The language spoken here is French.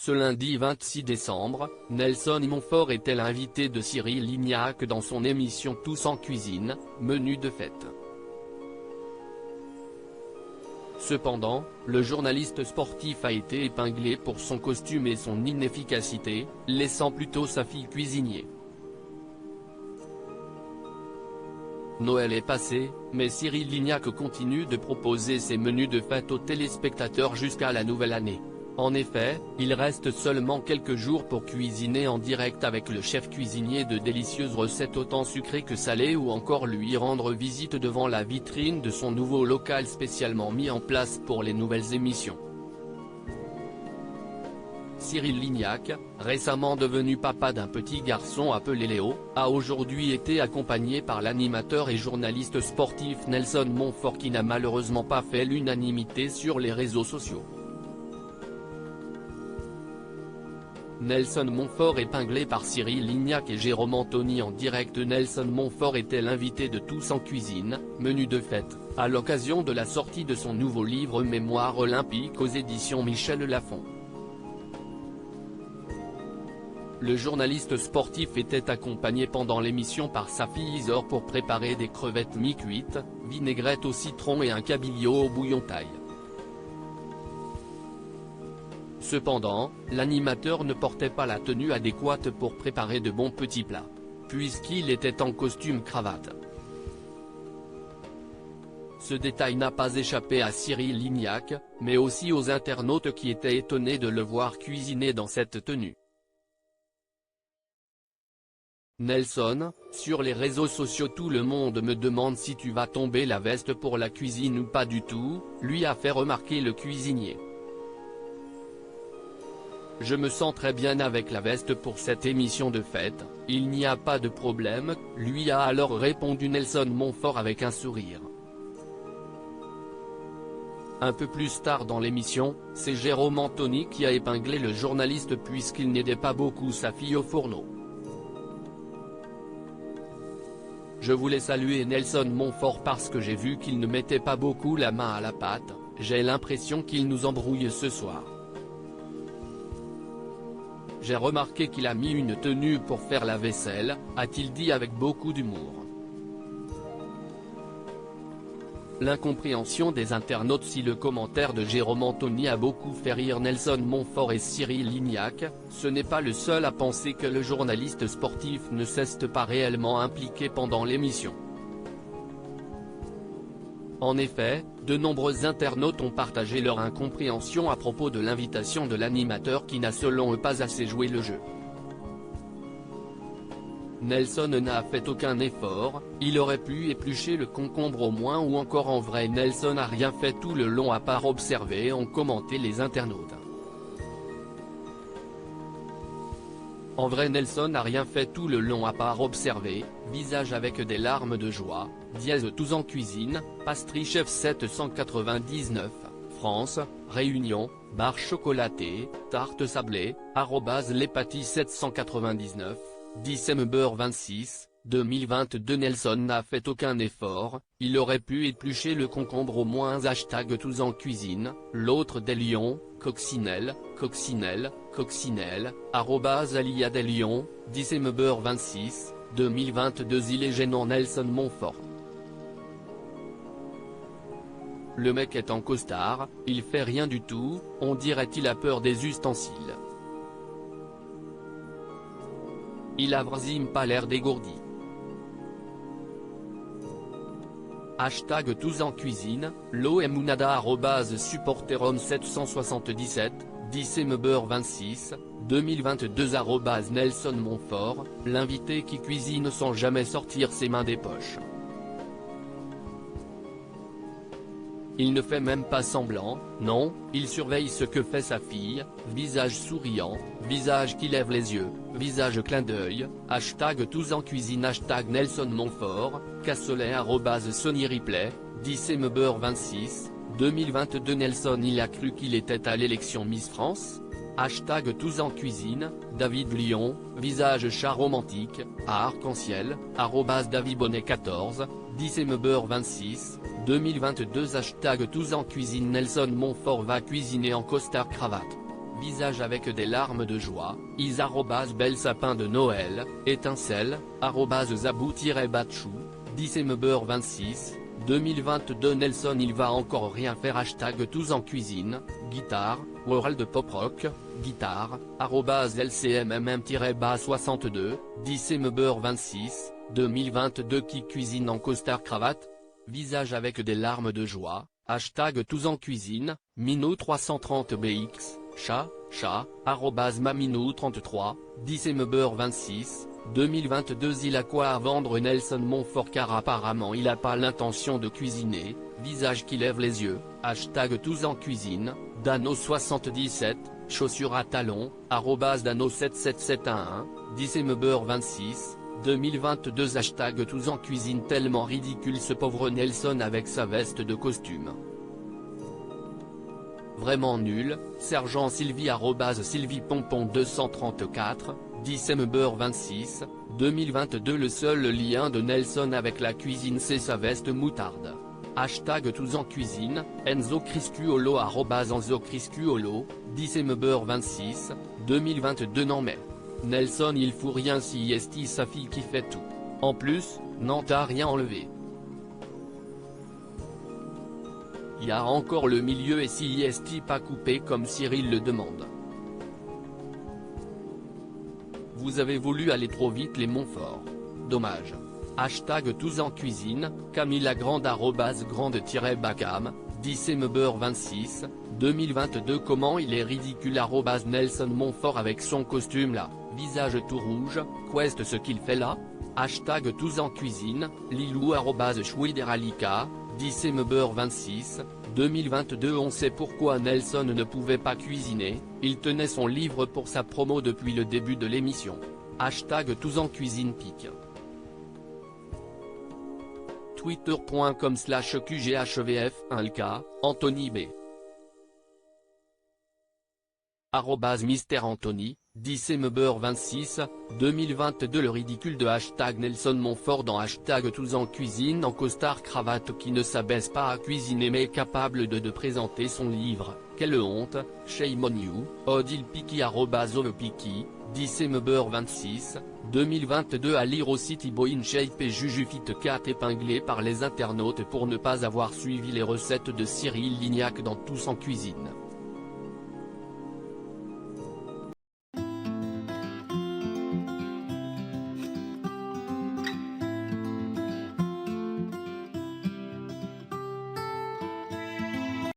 Ce lundi 26 décembre, Nelson Montfort était l'invité de Cyril Lignac dans son émission Tous en cuisine, menu de fête. Cependant, le journaliste sportif a été épinglé pour son costume et son inefficacité, laissant plutôt sa fille cuisinier. Noël est passé, mais Cyril Lignac continue de proposer ses menus de fête aux téléspectateurs jusqu'à la nouvelle année. En effet, il reste seulement quelques jours pour cuisiner en direct avec le chef cuisinier de délicieuses recettes autant sucrées que salées ou encore lui rendre visite devant la vitrine de son nouveau local spécialement mis en place pour les nouvelles émissions. Cyril Lignac, récemment devenu papa d'un petit garçon appelé Léo, a aujourd'hui été accompagné par l'animateur et journaliste sportif Nelson Montfort qui n'a malheureusement pas fait l'unanimité sur les réseaux sociaux. Nelson Montfort épinglé par Cyril Lignac et Jérôme Anthony en direct. Nelson Montfort était l'invité de Tous en cuisine, menu de fête, à l'occasion de la sortie de son nouveau livre Mémoire olympique aux éditions Michel Lafon. Le journaliste sportif était accompagné pendant l'émission par sa fille Isor pour préparer des crevettes mi-cuites, vinaigrette au citron et un cabillaud au bouillon thaï. Cependant, l'animateur ne portait pas la tenue adéquate pour préparer de bons petits plats, puisqu'il était en costume cravate. Ce détail n'a pas échappé à Cyril Lignac, mais aussi aux internautes qui étaient étonnés de le voir cuisiner dans cette tenue. Nelson, sur les réseaux sociaux tout le monde me demande si tu vas tomber la veste pour la cuisine ou pas du tout, lui a fait remarquer le cuisinier. Je me sens très bien avec la veste pour cette émission de fête, il n'y a pas de problème, lui a alors répondu Nelson Montfort avec un sourire. Un peu plus tard dans l'émission, c'est Jérôme Anthony qui a épinglé le journaliste puisqu'il n'aidait pas beaucoup sa fille au fourneau. Je voulais saluer Nelson Montfort parce que j'ai vu qu'il ne mettait pas beaucoup la main à la pâte, j'ai l'impression qu'il nous embrouille ce soir. J'ai remarqué qu'il a mis une tenue pour faire la vaisselle, a-t-il dit avec beaucoup d'humour. L'incompréhension des internautes. Si le commentaire de Jérôme Anthony a beaucoup fait rire Nelson Montfort et Cyril Lignac, ce n'est pas le seul à penser que le journaliste sportif ne s'est pas réellement impliqué pendant l'émission. En effet, de nombreux internautes ont partagé leur incompréhension à propos de l'invitation de l'animateur qui n'a selon eux pas assez joué le jeu. Nelson n'a fait aucun effort, il aurait pu éplucher le concombre au moins ou encore en vrai Nelson n'a rien fait tout le long à part observer, ont commenté les internautes. En vrai Nelson n'a rien fait tout le long à part observer, visage avec des larmes de joie, dièse Tous en cuisine, Pastry Chef 799, France, Réunion, barre chocolatée, tarte sablée, @lespatis 799, 10 beurre 26, 2022 Nelson n'a fait aucun effort, il aurait pu éplucher le concombre au moins #Tous en cuisine, l'autre des lions, coccinelle, coccinelle, coccinelle, @Alia des lions, 10 beurre 26, 2022 Il est gênant Nelson Montfort. Le mec est en costard, il fait rien du tout, on dirait qu'il a peur des ustensiles. Il a vraiment pas l'air dégourdi. #Tous en cuisine, loemunada @supporterom 777, 10 beurre 26, 2022 @Nelson Montfort, l'invité qui cuisine sans jamais sortir ses mains des poches. Il ne fait même pas semblant, non, il surveille ce que fait sa fille, visage souriant, visage qui lève les yeux, visage clin d'œil, #Tous en cuisine #Nelson Montfort, cassoulet @Sony Ripley, 10 beurre 26, 2022 Nelson il a cru qu'il était à l'élection Miss France ? #Tous en cuisine, David Lyon, visage chat romantique, à arc-en-ciel, @DavidBonnet 14, 10 beurre 26, 2022 #Tous en cuisine Nelson Montfort va cuisiner en costard cravate. visage avec des larmes de joie, is bel sapin de Noël, étincelle, zabou-batchou, 10 2022 Nelson il va encore rien faire tous en cuisine, guitare, world pop rock, guitare, lcmm-62, 10 2022 qui cuisine en costard cravate, visage avec des larmes de joie, tous en cuisine, Mino330bx, chat, Mamino33, 10 2022 il a quoi à vendre Nelson Montfort car apparemment il a pas l'intention de cuisiner, visage qui lève les yeux, tous en cuisine, Dano77, chaussures à talons, Dano77711, 10 2022 tous en cuisine tellement ridicule ce pauvre Nelson avec sa veste de costume. Vraiment nul, Sergent Sylvie Sylvie Pompon 234, 10 2022 le seul lien de Nelson avec la cuisine c'est sa veste moutarde. Tous en cuisine, Enzo Criscuolo Enzo Criscuolo, 10 2022 non mais. Nelson il fout rien si est sa fille qui fait tout. En plus, n'en t'a rien enlevé. Y a encore le milieu et si est pas coupé comme Cyril le demande. Vous avez voulu aller trop vite les Montfort. Dommage. Tous en cuisine, Camilla Grande grande-bacam, 10 2022 comment il est ridicule Nelson Montfort avec son costume là, visage tout rouge, quest ce qu'il fait là? Tous en cuisine, Lilou Chouideralika, 10 2022 on sait pourquoi Nelson ne pouvait pas cuisiner, il tenait son livre pour sa promo depuis le début de l'émission. Tous en cuisine pique. Twitter.com/QGHVF1LK, Anthony B. Mister Anthony, 10 2022 le ridicule de Nelson Montfort dans tous en cuisine en costard cravate qui ne s'abaisse pas à cuisiner mais est capable de présenter son livre, quelle honte, shame on you, Odile Piki Ovepiki, 10 2022 à lire aussi Thibaut InShape et Jujufit 4 épinglés par les internautes pour ne pas avoir suivi les recettes de Cyril Lignac dans Tous en cuisine.